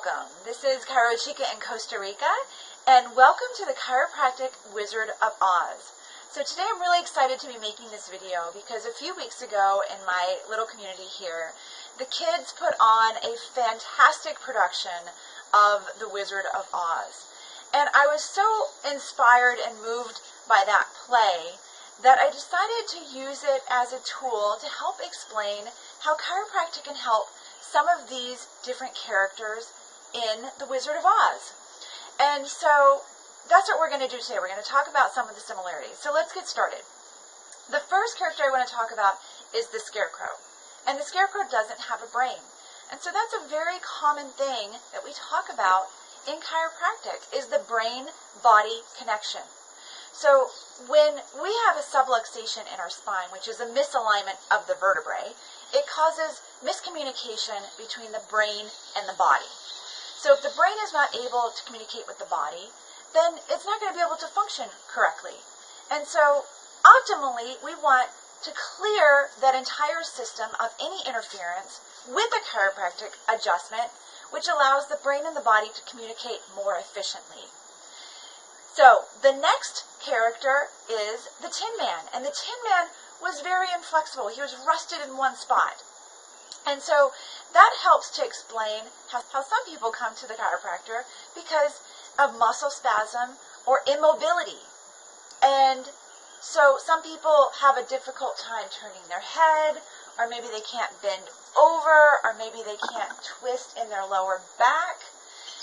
welcome. This is Chiropractic in Costa Rica, and welcome to the Chiropractic Wizard of Oz. So today I'm really excited to be making this video because a few weeks ago in my little community here, the kids put on a fantastic production of the Wizard of Oz. And I was so inspired and moved by that play that I decided to use it as a tool to help explain how chiropractic can help some of these different characters in the Wizard of Oz. And so that's what we're going to do today. We're going to talk about some of the similarities. So let's get started. The first character I want to talk about is the Scarecrow. And the Scarecrow doesn't have a brain. And so that's a very common thing that we talk about in chiropractic, is the brain-body connection. So when we have a subluxation in our spine, which is a misalignment of the vertebrae, it causes miscommunication between the brain and the body. So if the brain is not able to communicate with the body, then it's not going to be able to function correctly. And so optimally, we want to clear that entire system of any interference with a chiropractic adjustment, which allows the brain and the body to communicate more efficiently. So the next character is the Tin Man. And the Tin Man was very inflexible. He was rusted in one spot. And so that helps to explain how some people come to the chiropractor because of muscle spasm or immobility. And so some people have a difficult time turning their head, or maybe they can't bend over, or maybe they can't twist in their lower back.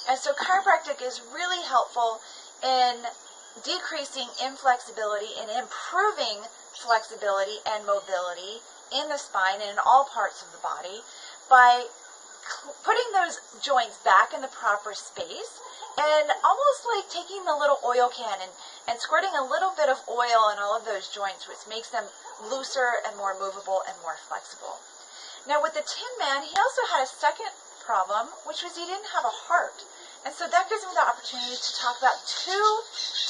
And so chiropractic is really helpful in decreasing inflexibility and improving flexibility and mobility in the spine and in all parts of the body by putting those joints back in the proper space and almost like taking the little oil can and squirting a little bit of oil in all of those joints, which makes them looser and more movable and more flexible. Now with the Tin Man, he also had a second problem, which was he didn't have a heart. And so that gives me the opportunity to talk about two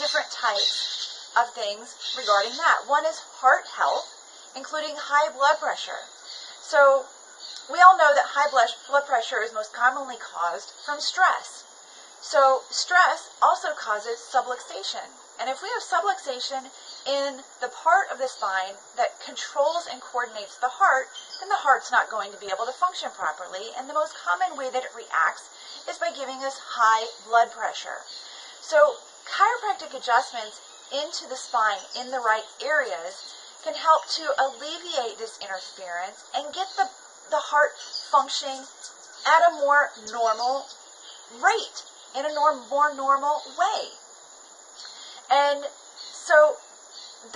different types of things regarding that. One is heart health, including high blood pressure. So we all know that high blood pressure is most commonly caused from stress. So stress also causes subluxation. And if we have subluxation in the part of the spine that controls and coordinates the heart, then the heart's not going to be able to function properly. And the most common way that it reacts is by giving us high blood pressure. So chiropractic adjustments into the spine in the right areas can help to alleviate this interference and get the heart functioning at a more normal rate, in a more normal way. And so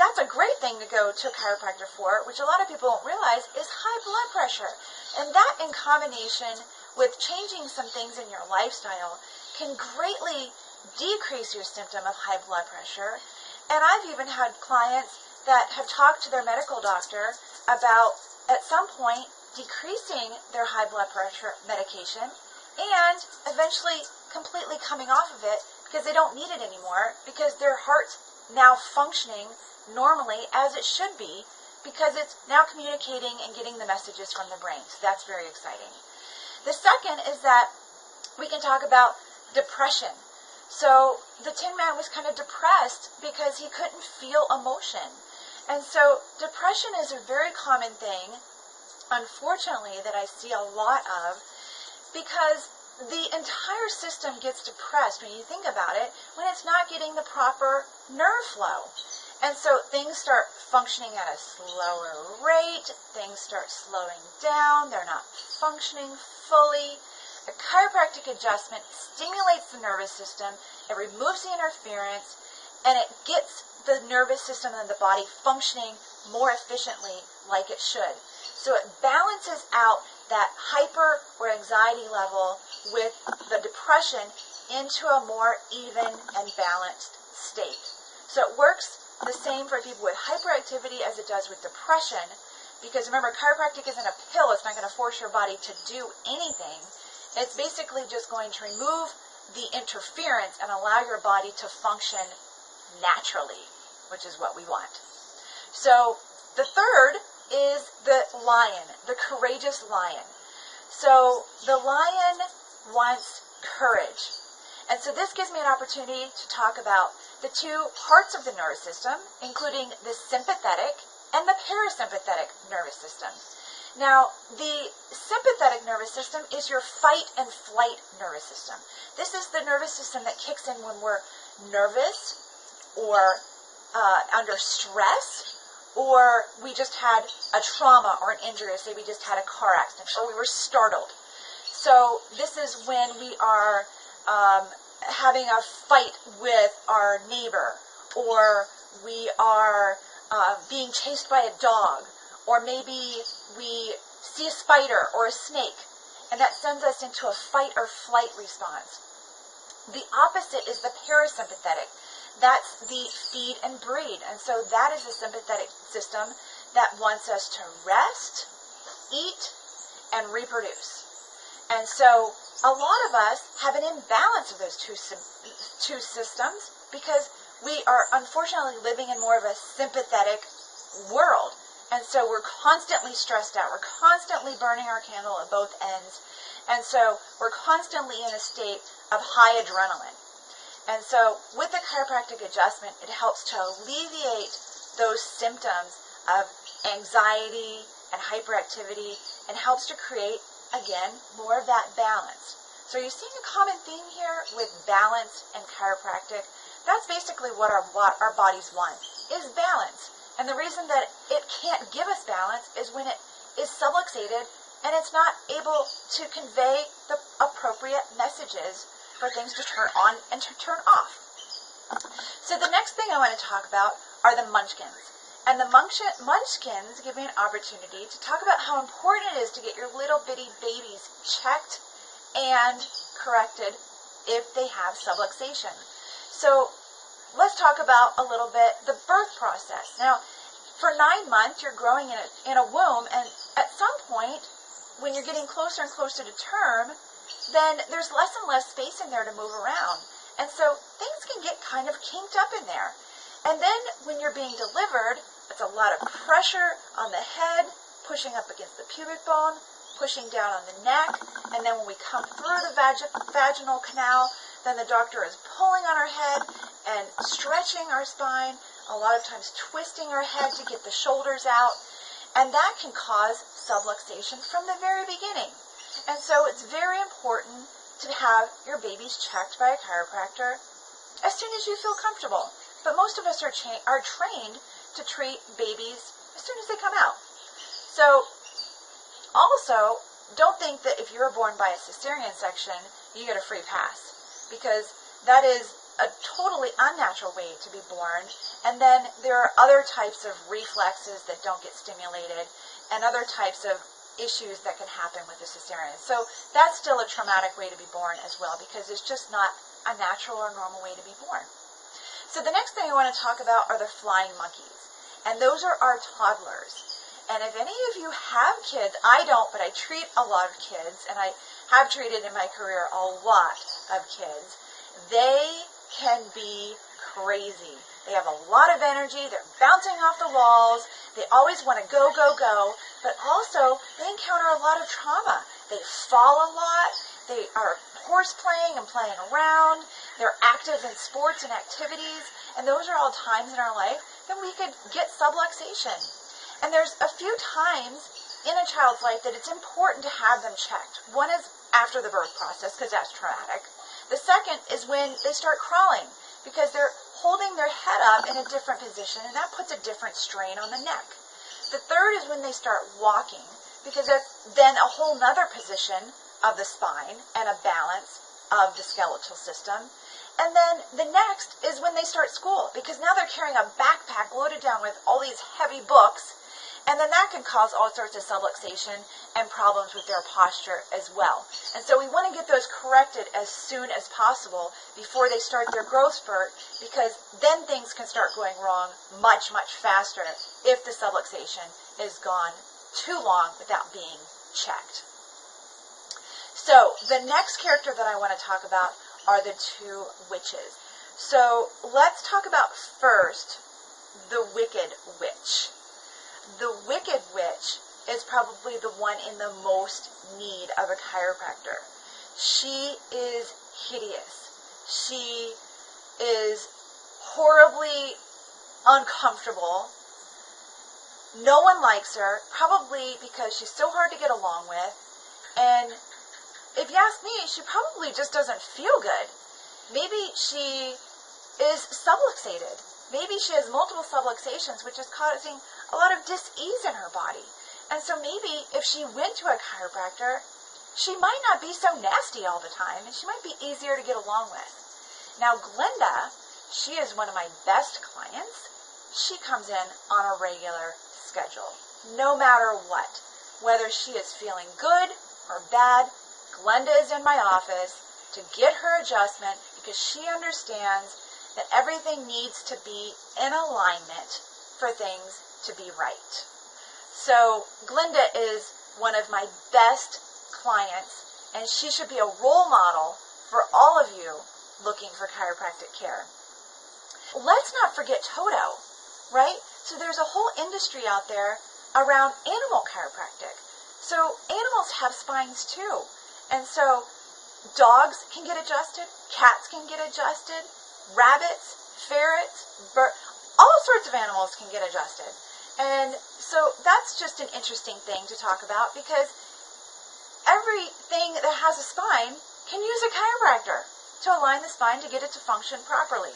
that's a great thing to go to a chiropractor for, which a lot of people don't realize is high blood pressure. And that in combination with changing some things in your lifestyle can greatly decrease your symptom of high blood pressure. And I've even had clients that have talked to their medical doctor about, at some point, decreasing their high blood pressure medication and eventually completely coming off of it because they don't need it anymore, because their heart's now functioning normally as it should be, because it's now communicating and getting the messages from the brain. So that's very exciting. The second is that we can talk about depression. So the Tin Man was kind of depressed because he couldn't feel emotion. And so depression is a very common thing, unfortunately, that I see a lot of, because the entire system gets depressed when you think about it, when it's not getting the proper nerve flow. And so things start functioning at a slower rate, things start slowing down, they're not functioning fully. A chiropractic adjustment stimulates the nervous system, it removes the interference, and it gets the nervous system and the body functioning more efficiently like it should. So it balances out that hyper or anxiety level with the depression into a more even and balanced state. So it works the same for people with hyperactivity as it does with depression, because remember, chiropractic isn't a pill. It's not going to force your body to do anything. It's basically just going to remove the interference and allow your body to function naturally, which is what we want. So the third is the lion, the courageous lion. So the lion wants courage. And so this gives me an opportunity to talk about the two parts of the nervous system, including the sympathetic and the parasympathetic nervous system. Now, the sympathetic nervous system is your fight and flight nervous system. This is the nervous system that kicks in when we're nervous or under stress, or we just had a trauma or an injury, or say we just had a car accident, or we were startled. So this is when we are having a fight with our neighbor, or we are being chased by a dog, or maybe we see a spider or a snake, and that sends us into a fight or flight response. The opposite is the parasympathetic. That's the feed and breed. And so that is the sympathetic system that wants us to rest, eat, and reproduce. And so a lot of us have an imbalance of those two systems because we are unfortunately living in more of a sympathetic world. And so we're constantly stressed out. We're constantly burning our candle at both ends. And so we're constantly in a state of high adrenaline. And so with the chiropractic adjustment, it helps to alleviate those symptoms of anxiety and hyperactivity and helps to create, again, more of that balance. So you're seeing a common theme here with balance and chiropractic. That's basically what our bodies want, is balance. And the reason that it can't give us balance is when it is subluxated and it's not able to convey the appropriate messages for things to turn on and to turn off. So the next thing I want to talk about are the munchkins. And the munchkins give me an opportunity to talk about how important it is to get your little bitty babies checked and corrected if they have subluxation. So let's talk about a little bit the birth process. Now, for 9 months, you're growing in a womb, and at some point, when you're getting closer and closer to term, then there's less and less space in there to move around. And so things can get kind of kinked up in there. And then when you're being delivered, it's a lot of pressure on the head, pushing up against the pubic bone, pushing down on the neck, and then when we come through the vaginal canal, then the doctor is pulling on our head and stretching our spine, a lot of times twisting our head to get the shoulders out, and that can cause subluxation from the very beginning. And so it's very important to have your babies checked by a chiropractor as soon as you feel comfortable. But most of us are trained to treat babies as soon as they come out. So also, don't think that if you're born by a cesarean section, you get a free pass, because that is a totally unnatural way to be born. And then there are other types of reflexes that don't get stimulated and other types of issues that can happen with a cesarean. So that's still a traumatic way to be born as well, because it's just not a natural or normal way to be born. So the next thing I want to talk about are the flying monkeys. And those are our toddlers. And if any of you have kids, I don't, but I treat a lot of kids, and I have treated in my career a lot of kids. They can be crazy. They have a lot of energy. They're bouncing off the walls. They always want to go, go, go. But also, they encounter a lot of trauma. They fall a lot. They are horseplaying and playing around. They're active in sports and activities. And those are all times in our life that we could get subluxation. And there's a few times in a child's life that it's important to have them checked. One is after the birth process, because that's traumatic. The second is when they start crawling, because they're holding their head up in a different position, and that puts a different strain on the neck. The third is when they start walking, because that's then a whole nother position of the spine and a balance of the skeletal system. And then the next is when they start school, because now they're carrying a backpack loaded down with all these heavy books, and then that can cause all sorts of subluxation and problems with their posture as well. And so we want to get those corrected as soon as possible before they start their growth spurt, because then things can start going wrong much, much faster if the subluxation is gone too long without being checked. So the next character that I want to talk about are the two witches. So let's talk about first the Wicked Witch. The Wicked Witch is probably the one in the most need of a chiropractor. She is hideous. She is horribly uncomfortable. No one likes her, probably because she's so hard to get along with. And if you ask me, she probably just doesn't feel good. Maybe she is subluxated. Maybe she has multiple subluxations, which is causing a lot of dis-ease in her body. And so maybe if she went to a chiropractor, she might not be so nasty all the time, and she might be easier to get along with. Now, Glenda, she is one of my best clients. She comes in on a regular schedule, no matter what. Whether she is feeling good or bad, Glenda is in my office to get her adjustment because she understands that everything needs to be in alignment for things to be right. So Glenda is one of my best clients, and she should be a role model for all of you looking for chiropractic care. Let's not forget Toto, right? So there's a whole industry out there around animal chiropractic. So animals have spines too. And so dogs can get adjusted, cats can get adjusted, rabbits, ferrets, birds, all sorts of animals can get adjusted. And so that's just an interesting thing to talk about because everything that has a spine can use a chiropractor to align the spine to get it to function properly.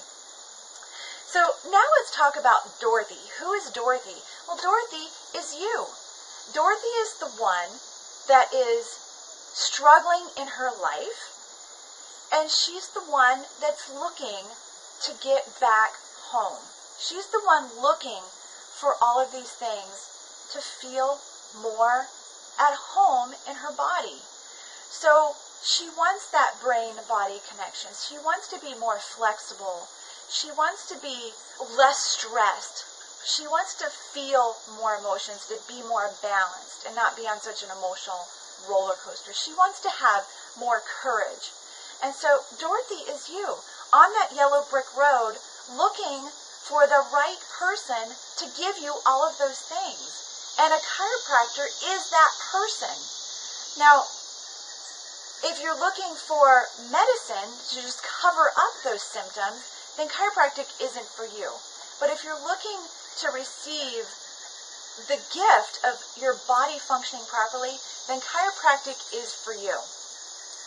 So now let's talk about Dorothy. Who is Dorothy? Well, Dorothy is you. Dorothy is the one that is struggling in her life, and she's the one that's looking to get back home. She's the one looking for all of these things to feel more at home in her body. So she wants that brain-body connection. She wants to be more flexible. She wants to be less stressed. She wants to feel more emotions, to be more balanced and not be on such an emotional roller coaster. She wants to have more courage. And so Dorothy is you on that yellow brick road looking for the right person to give you all of those things. And a chiropractor is that person. Now, if you're looking for medicine to just cover up those symptoms, then chiropractic isn't for you. But if you're looking to receive the gift of your body functioning properly, then chiropractic is for you.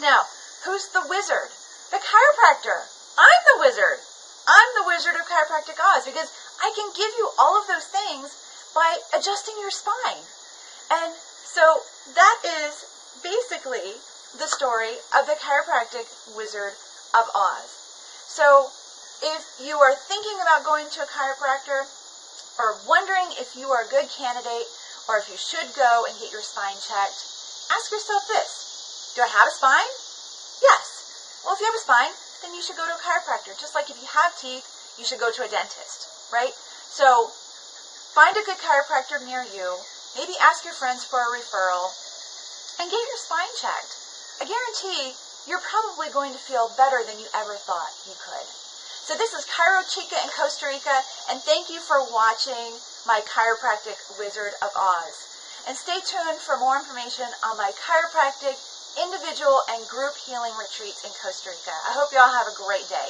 Now, who's the wizard? The chiropractor. I'm the wizard. I'm the Wizard of Chiropractic Oz because I can give you all of those things by adjusting your spine. And so that is basically the story of the Chiropractic Wizard of Oz. So if you are thinking about going to a chiropractor or wondering if you are a good candidate or if you should go and get your spine checked, ask yourself this. Do I have a spine? Yes. Well, if you have a spine, then you should go to a chiropractor. Just like if you have teeth, you should go to a dentist, right? So find a good chiropractor near you. Maybe ask your friends for a referral and get your spine checked. I guarantee you're probably going to feel better than you ever thought you could. So this is Chica in Costa Rica, and thank you for watching my Chiropractic Wizard of Oz. And stay tuned for more information on my chiropractic, individual, and group healing retreats in Costa Rica. I hope you all have a great day.